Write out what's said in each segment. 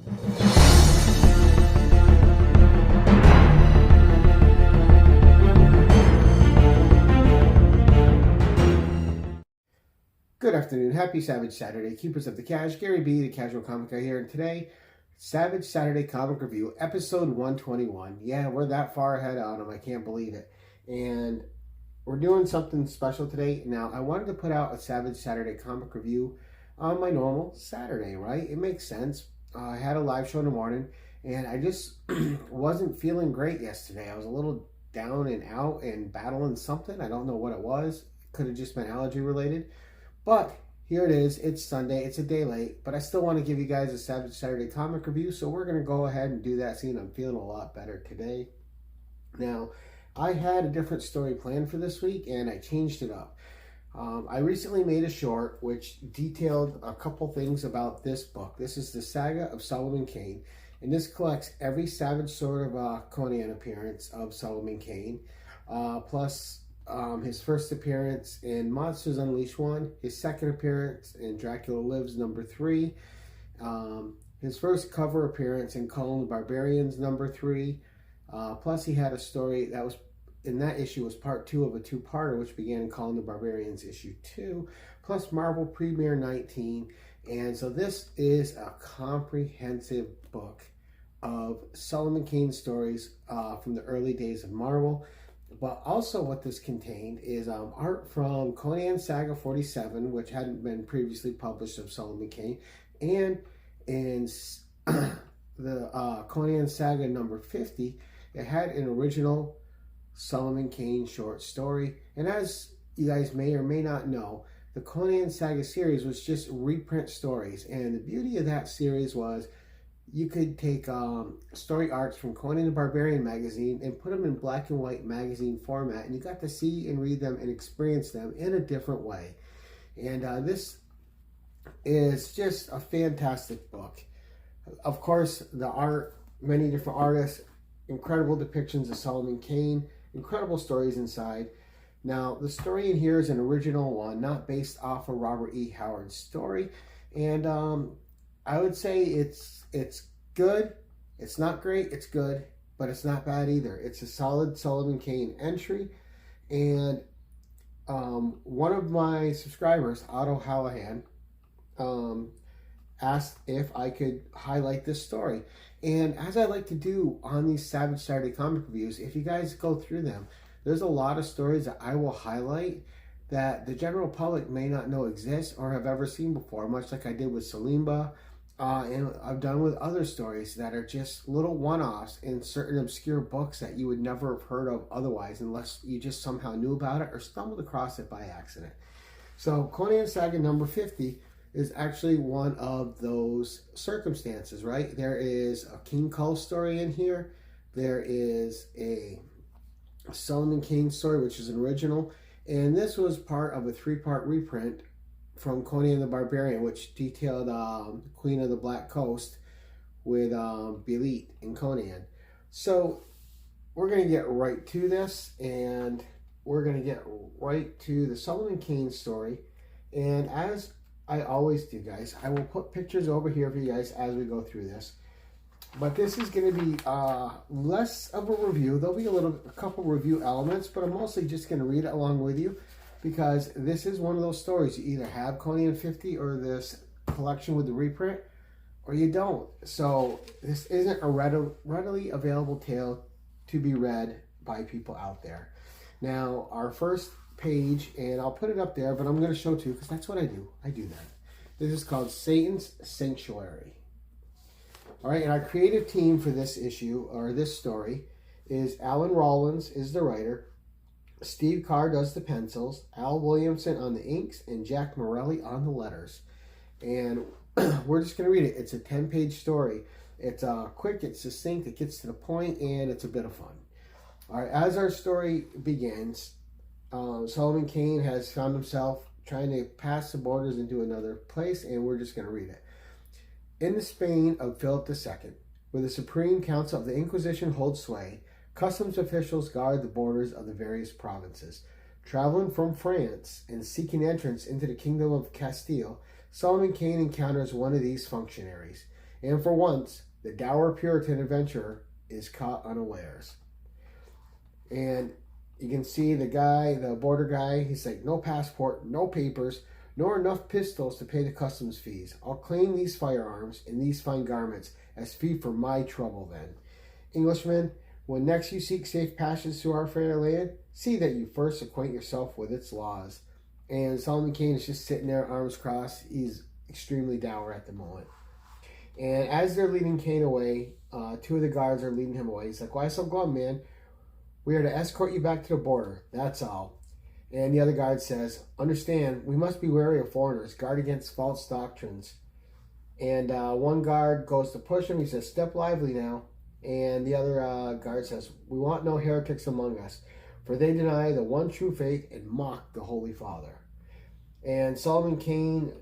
Good afternoon. Happy Savage Saturday. Keepers of the Cash. Gary B, the Casual Comic Guy here. And today, Savage Saturday Comic Review, episode 121. Yeah, we're that far ahead on them. I can't believe it. And we're doing something special today. Now, I wanted to put out a Savage Saturday Comic Review on my normal Saturday, right? It makes sense. I had a live show in the morning, and I just wasn't feeling great yesterday. I was a little down and out and battling something. I don't know what it was. It could have just been allergy related. But here it is. It's Sunday. It's a day late, but I still want to give you guys a Savage Saturday comic review, so we're going to go ahead and do that, seeing I'm feeling a lot better today. Now, I had a different story planned for this week, and I changed it up. I recently made a short which detailed a couple things about this book. This is the Saga of Solomon Kane, and this collects every Savage Sword of Conan appearance of Solomon Kane, plus his first appearance in Monsters Unleashed 1, his second appearance in Dracula Lives #3, his first cover appearance in Conan the Barbarians #3, plus he had a story that was, in that issue, was part 2 of a two-parter which began in Conan the Barbarians issue 2, plus Marvel Premiere 19, and so this is a comprehensive book of Solomon Kane stories from the early days of Marvel. But also what this contained is art from Conan Saga 47, which hadn't been previously published, of Solomon Kane, and in the Conan Saga #50, it had an original Solomon Kane short story. And as you guys may or may not know, the Conan Saga series was just reprint stories, and the beauty of that series was you could take story arcs from Conan the Barbarian magazine and put them in black and white magazine format, and you got to see and read them and experience them in a different way. And this is just a fantastic book. Of course, the art, many different artists, incredible depictions of Solomon Kane, incredible stories inside. Now, the story in here is an original one, not based off of Robert E. Howard's story, and I would say it's good. It's not great. It's good, but it's not bad either. It's a solid Solomon Kane entry. And one of my subscribers, Otto Hallahan, asked if I could highlight this story. And as I like to do on these Savage Saturday comic reviews, if you guys go through them, there's a lot of stories that I will highlight that the general public may not know exist or have ever seen before, much like I did with Salimba. And I've done with other stories that are just little one-offs in certain obscure books that you would never have heard of otherwise, unless you just somehow knew about it or stumbled across it by accident. So Conan Saga #50 is actually one of those circumstances, right? There is a King Kull story in here. There is a Solomon Kane story, which is an original. And this was part of a 3-part reprint from Conan the Barbarian, which detailed Queen of the Black Coast with Belit and Conan. So we're going to get right to this, and we're going to get right to the Solomon Kane story. And as I always do, guys, I will put pictures over here for you guys as we go through this. But this is going to be less of a review. There'll be a couple review elements, but I'm mostly just going to read it along with you, because this is one of those stories. You either have Conan 50 or this collection with the reprint, or you don't. So this isn't a readily available tale to be read by people out there. Now, our first page, and I'll put it up there, but I'm going to show too, because that's what I do. I do that. This is called Satan's Sanctuary. All right, and our creative team for this issue, or this story, is Alan Rollins is the writer, Steve Carr does the pencils, Al Williamson on the inks, and Jack Morelli on the letters. And we're just going to read it. It's a 10-page story. It's quick, it's succinct, it gets to the point, and it's a bit of fun. All right, as our story begins, Solomon Kane has found himself trying to pass the borders into another place, and we're just going to read it. In the Spain of Philip II, where the Supreme Council of the Inquisition holds sway, customs officials guard the borders of the various provinces. Traveling from France and seeking entrance into the Kingdom of Castile, Solomon Kane encounters one of these functionaries. And for once, the dour Puritan adventurer is caught unawares. And you can see the guy, the border guy, he's like, no passport, no papers, nor enough pistols to pay the customs fees. I'll claim these firearms and these fine garments as fee for my trouble then. Englishman, when next you seek safe passage through our fair land, see that you first acquaint yourself with its laws. And Solomon Kane is just sitting there, arms crossed. He's extremely dour at the moment. And as they're leading Kane away, two of the guards are leading him away. He's like, why so glum, man? We are to escort you back to the border. That's all. And the other guard says, understand, we must be wary of foreigners. Guard against false doctrines. And one guard goes to push him. He says, step lively now. And the other guard says, we want no heretics among us, for they deny the one true faith and mock the Holy Father. And Solomon Kane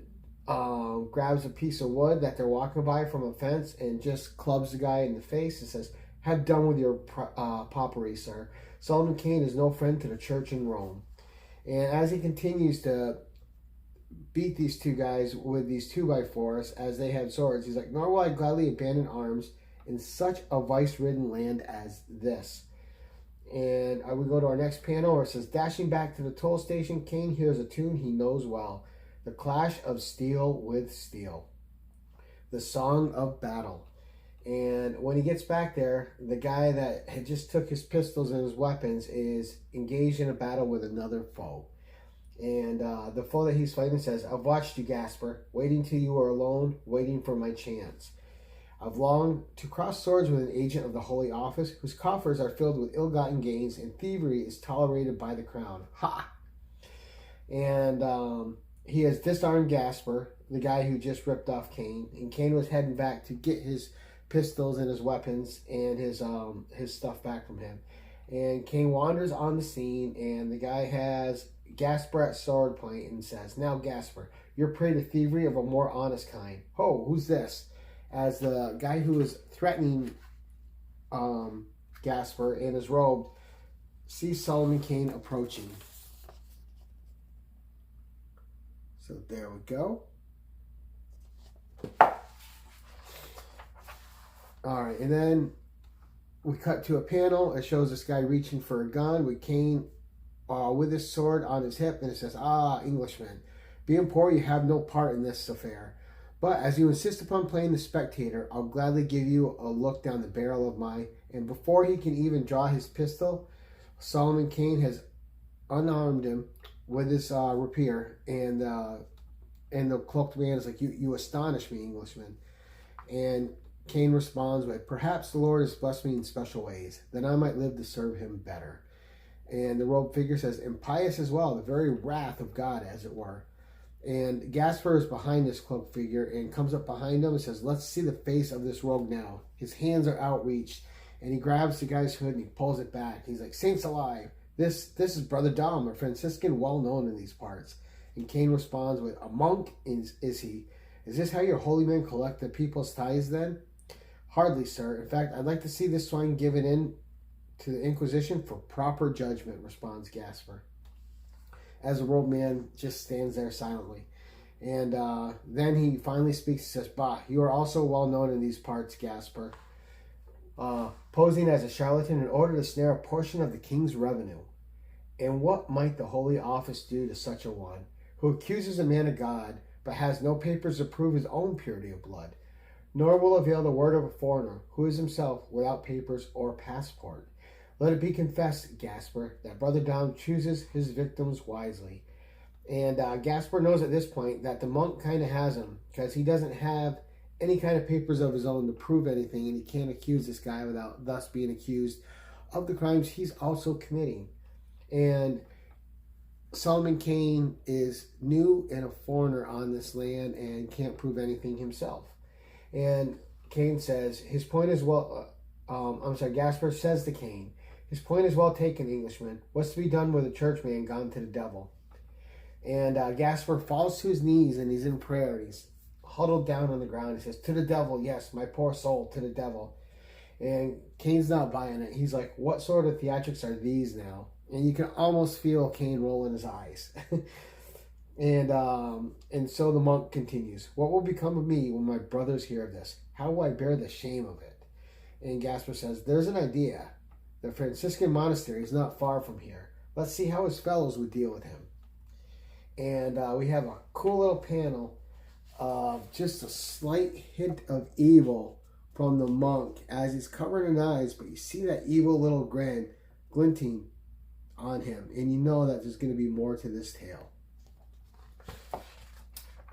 grabs a piece of wood that they're walking by from a fence and just clubs the guy in the face and says, have done with your popery, sir. Solomon Kane is no friend to the church in Rome. And as he continues to beat these two guys with these 2x4s as they have swords, he's like, nor will I gladly abandon arms in such a vice-ridden land as this. And we go to our next panel where it says, dashing back to the toll station, Kane hears a tune he knows well, the clash of steel with steel, the song of battle. And when he gets back there, the guy that had just took his pistols and his weapons is engaged in a battle with another foe. And the foe that he's fighting says, I've watched you, Gasper, waiting till you were alone, waiting for my chance. I've longed to cross swords with an agent of the Holy Office whose coffers are filled with ill-gotten gains and thievery is tolerated by the crown. Ha! And he has disarmed Gasper, the guy who just ripped off Kane. And Kane was heading back to get his pistols and his weapons and his stuff back from him. And Kane wanders on the scene, and the guy has Gasper at sword point and says, now, Gasper, you're prey to thievery of a more honest kind. Ho, who's this? As the guy who is threatening Gasper in his robe sees Solomon Kane approaching. So there we go. All right, and then we cut to a panel. It shows this guy reaching for a gun with Kane with his sword on his hip, and it says, Englishman, being poor, you have no part in this affair. But as you insist upon playing the spectator, I'll gladly give you a look down the barrel of my... And before he can even draw his pistol, Solomon Kane has unarmed him with his rapier, and the cloaked man is like, you astonish me, Englishman. And Kane responds with, perhaps the Lord has blessed me in special ways, that I might live to serve him better. And the robed figure says, impious as well, the very wrath of God, as it were. And Gasper is behind this cloaked figure and comes up behind him and says, let's see the face of this rogue now. His hands are outreached, and he grabs the guy's hood and he pulls it back. He's like, saints alive, this is Brother Dom, a Franciscan well known in these parts. And Kane responds with, a monk is he? Is this how your holy men collect the people's tithes then? Hardly, sir. In fact, I'd like to see this swine given in to the Inquisition for proper judgment, responds Gasper. As the robed man just stands there silently. And then he finally speaks and says, bah, you are also well known in these parts, Gasper, posing as a charlatan in order to snare a portion of the king's revenue. And what might the Holy Office do to such a one, who accuses a man of God, but has no papers to prove his own purity of blood? Nor will avail the word of a foreigner, who is himself without papers or passport. Let it be confessed, Gasper, that Brother Dom chooses his victims wisely. And Gasper knows at this point that the monk kind of has him, because he doesn't have any kind of papers of his own to prove anything, and he can't accuse this guy without thus being accused of the crimes he's also committing. And Solomon Kane is new and a foreigner on this land and can't prove anything himself. And Kane says, his point is Gasper says to Kane, his point is well taken, Englishman. What's to be done with a churchman gone to the devil? And Gasper falls to his knees and he's in prayer. And he's huddled down on the ground. He says, to the devil, yes, my poor soul, to the devil. And Kane's not buying it. He's like, what sort of theatrics are these now? And you can almost feel Kane rolling his eyes. And so the monk continues, what will become of me when my brothers hear of this? How will I bear the shame of it? And Gasper says, there's an idea. The Franciscan monastery is not far from here. Let's see how his fellows would deal with him. And we have a cool little panel of just a slight hint of evil from the monk as he's covered in eyes, but you see that evil little grin glinting on him, and you know that there's going to be more to this tale.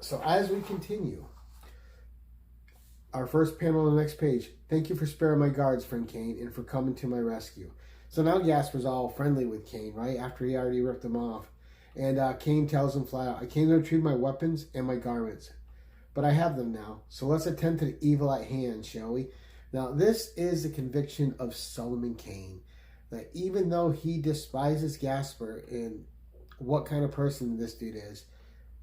So as we continue, our first panel on the next page. Thank you for sparing my guards, friend Cain, and for coming to my rescue. So now Gasper's all friendly with Cain, right? After he already ripped him off. And Cain tells him flat out, I came to retrieve my weapons and my garments, but I have them now. So let's attend to the evil at hand, shall we? Now, this is the conviction of Solomon Kane, that even though he despises Gasper and what kind of person this dude is,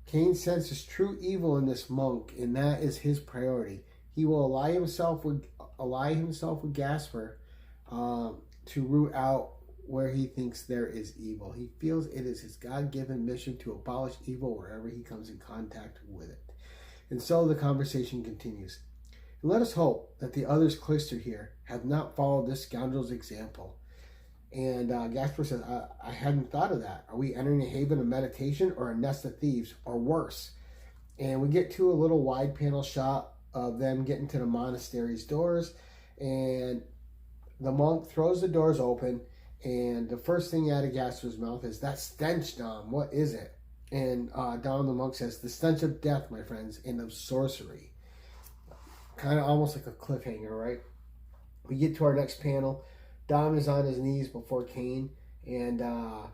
Cain senses true evil in this monk, and that is his priority. He will ally himself with Gasper to root out where he thinks there is evil. He feels it is his God-given mission to abolish evil wherever he comes in contact with it. And so the conversation continues. And let us hope that the others cloistered here have not followed this scoundrel's example. And Gasper says, I hadn't thought of that. Are we entering a haven of meditation or a nest of thieves, or worse? And we get to a little wide panel shot of them getting to the monastery's doors, and the monk throws the doors open, and the first thing out of Gasper's mouth is, that stench, Dom, what is it? And Dom the monk says, the stench of death, my friends, and of sorcery. Kind of almost like a cliffhanger, right? We get to our next panel. Dom is on his knees before Cain, and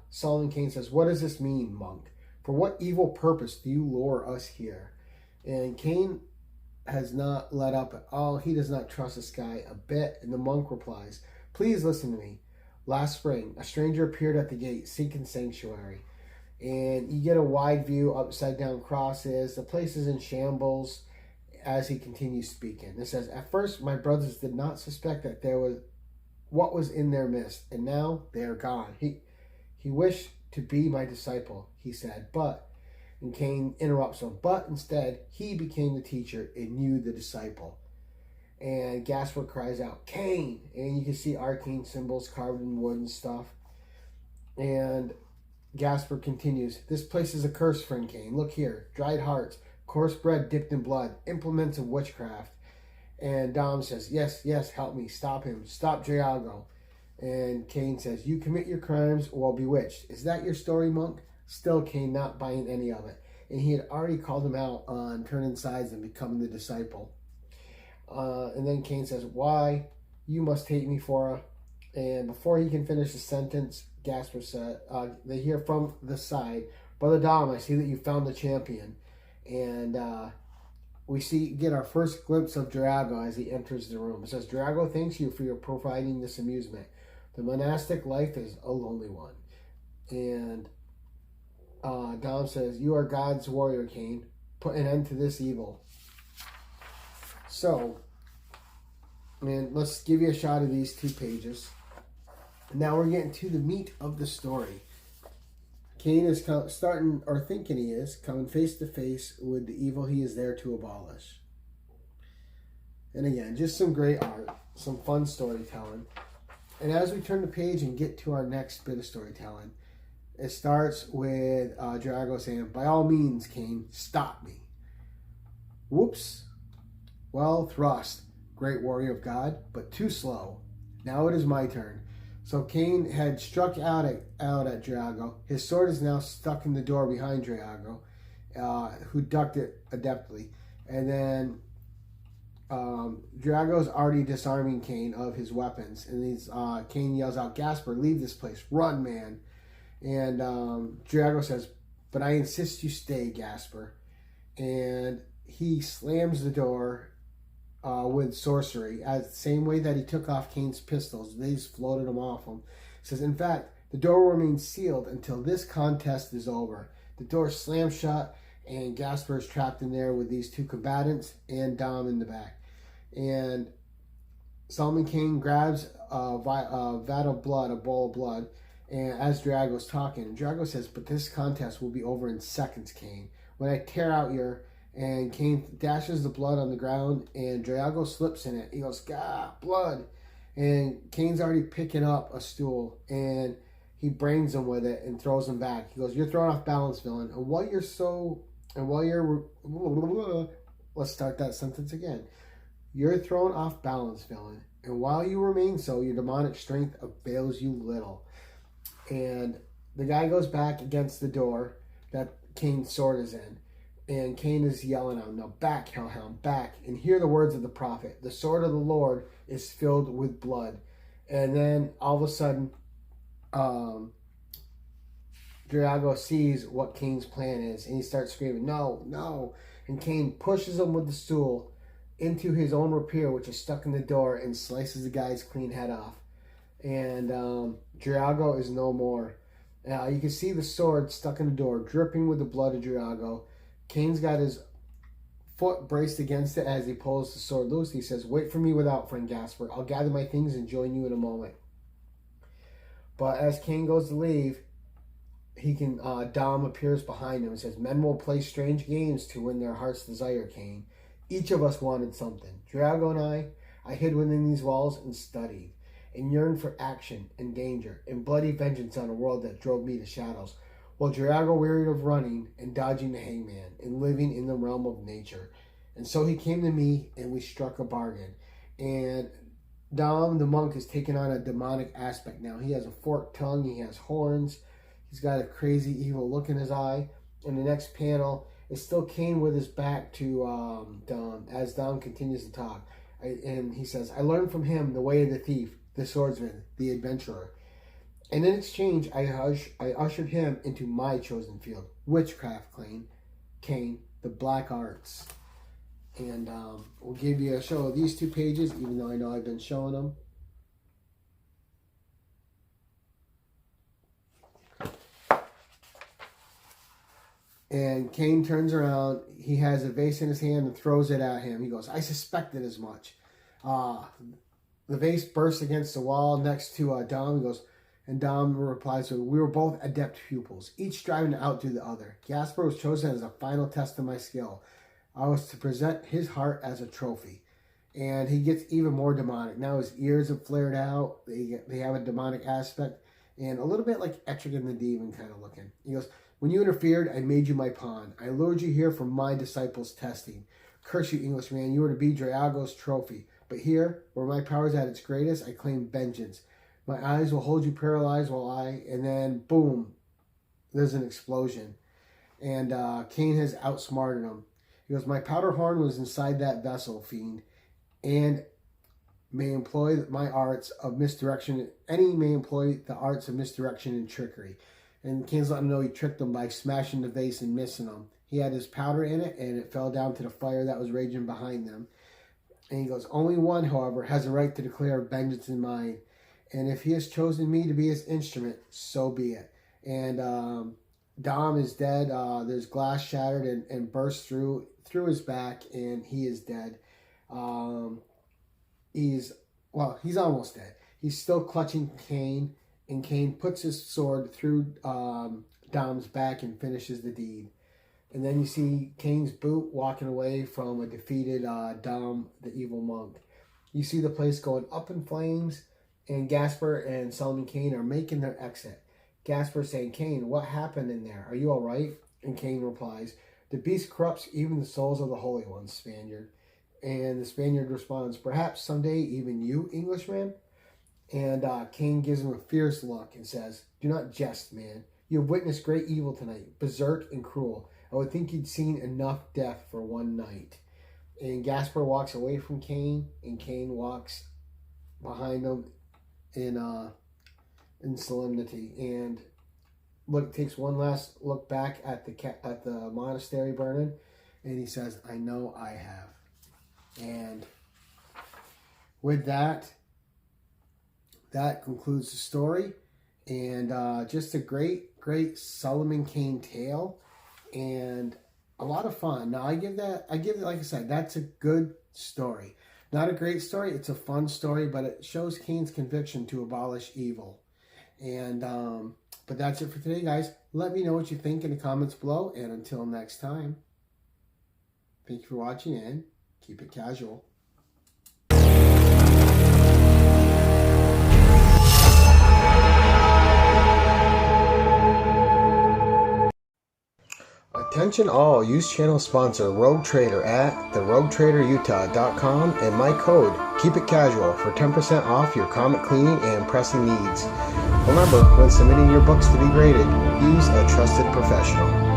Solomon Kane says, what does this mean, monk? For what evil purpose do you lure us here? And Cain has not let up at all. He does not trust this guy a bit, and the monk replies, please listen to me. Last spring, a stranger appeared at the gate seeking sanctuary, and you get a wide view, upside down crosses. The place is in shambles as he continues speaking. It says, at first my brothers did not suspect that there was what was in their midst, and now they are gone. He wished to be my disciple, he said, and Cain interrupts him, but instead he became the teacher and you the disciple. And Gasper cries out, Cain! And you can see arcane symbols carved in wood and stuff. And Gasper continues, this place is a curse, friend Cain. Look here, dried hearts, coarse bread dipped in blood, implements of witchcraft. And Dom says, yes, help me, stop him, stop Drago. And Cain says, you commit your crimes or bewitched. Is that your story, monk? Still Cain not buying any of it. And he had already called him out on turning sides and becoming the disciple. And then Cain says, why? You must hate me for a... And before he can finish the sentence, Gasper said, they hear from the side, Brother Dom, I see that you found the champion. And we get our first glimpse of Drago as he enters the room. It says, Drago thanks you for your providing this amusement. The monastic life is a lonely one. And Dom says, you are God's warrior, Cain. Put an end to this evil. So, man, let's give you a shot of these 2 pages. Now we're getting to the meat of the story. Cain is starting, or thinking he is, coming face to face with the evil he is there to abolish. And again, just some great art, some fun storytelling. And as we turn the page and get to our next bit of storytelling, it starts with Drago saying, by all means, Cain, stop me. Whoops. Well thrust, great warrior of God, but too slow. Now it is my turn. So Cain had struck out at Drago. His sword is now stuck in the door behind Drago, who ducked it adeptly. And then Drago's already disarming Cain of his weapons. And Cain yells out, Gasper, leave this place. Run, man. And Drago says, but I insist you stay, Gasper. And he slams the door with sorcery, as the same way that he took off Cain's pistols. They just floated them off him. He says, in fact, the door will remain sealed until this contest is over. The door slams shut, and Gasper is trapped in there with these 2 combatants and Dom in the back. And Solomon Kane grabs a vat of blood, a bowl of blood, and as Drago's talking, and Drago says, but this contest will be over in seconds, Cain. When I tear out your And Cain dashes the blood on the ground, and Drago slips in it. He goes, "God, blood!" And Cain's already picking up a stool, and he brains him with it and throws him back. He goes, "You're thrown off balance, villain. And while you're let's start that sentence again. You're thrown off balance, villain. And while you remain so, your demonic strength avails you little." And the guy goes back against the door that Cain's sword is in. And Cain is yelling out, "No, back, hellhound, back." And hear the words of the prophet. The sword of the Lord is filled with blood. And then all of a sudden, Drago sees what Cain's plan is. And he starts screaming, "No, no." And Cain pushes him with the stool into his own rapier, which is stuck in the door, and slices the guy's clean head off. And Drago is no more. You can see the sword stuck in the door, dripping with the blood of Drago. Cain's got his foot braced against it as he pulls the sword loose. He says, "Wait for me without, friend Gasper. I'll gather my things and join you in a moment." But as Cain goes to leave, Dom appears behind him and says, "Men will play strange games to win their heart's desire, Cain. Each of us wanted something. Drago and I hid within these walls and studied, and yearned for action and danger and bloody vengeance on a world that drove me to shadows. While Drago wearied of running and dodging the hangman and living in the realm of nature. And so he came to me and we struck a bargain." And Dom, the monk, is taking on a demonic aspect now. He has a forked tongue. He has horns. He's got a crazy evil look in his eye. In the next panel, it's still Cain with his back to Dom as Dom continues to talk. And he says, "I learned from him the way of the thief, the swordsman, the adventurer. And in exchange, I ushered him into my chosen field, witchcraft, Cain, the black arts." And we'll give you a show of these 2 pages, even though I know I've been showing them. And Cain turns around. He has a vase in his hand and throws it at him. He goes, "I suspected as much." The vase bursts against the wall next to Dom. He goes, and Dom replies, "We were both adept pupils, each striving to outdo the other. Gasper was chosen as a final test of my skill. I was to present his heart as a trophy." And he gets even more demonic. Now his ears have flared out. They have a demonic aspect. And a little bit like Etrigan the Demon kind of looking. He goes, "When you interfered, I made you my pawn. I lured you here for my disciples' testing. Curse you, Englishman. You were to be Drago's trophy. But here, where my power is at its greatest, I claim vengeance. My eyes will hold you paralyzed and then boom, there's an explosion. And Cain has outsmarted him. He goes, "My powder horn was inside that vessel, fiend, and may employ my arts of misdirection. Any may employ the arts of misdirection and trickery." And Cain's letting him know he tricked him by smashing the vase and missing him. He had his powder in it, and it fell down to the fire that was raging behind them. And he goes, "Only one, however, has a right to declare vengeance in mine. And if he has chosen me to be his instrument, so be it." And Dom is dead. There's glass shattered and burst through his back, and he is dead. He's almost dead. He's still clutching Cain, and Cain puts his sword through Dom's back and finishes the deed. And then you see Cain's boot walking away from a defeated Dom, the evil monk. You see the place going up in flames, and Gasper and Solomon Kane are making their exit. Gasper saying, "Cain, what happened in there? Are you all right?" And Cain replies, "The beast corrupts even the souls of the holy ones, Spaniard." And the Spaniard responds, "Perhaps someday even you, Englishman?" And Cain gives him a fierce look and says, "Do not jest, man. You have witnessed great evil tonight, berserk and cruel. I would think you'd seen enough death for one night." And Gasper walks away from Cain, and Cain walks behind him in solemnity, and takes one last look back at the monastery burning, and he says, "I know I have." And with that concludes the story, and just a great Solomon Kane tale, and a lot of fun. Now I give it, like I said, that's a good story. Not a great story, it's a fun story, but it shows Cain's conviction to abolish evil. And but that's it for today, guys. Let me know what you think in the comments below, and until next time. Thank you for watching and keep it casual. Attention all, use channel sponsor Rogue Trader at theroguetraderutah.com and my code Keep It Casual for 10% off your comic cleaning and pressing needs. Remember, when submitting your books to be graded, use a trusted professional.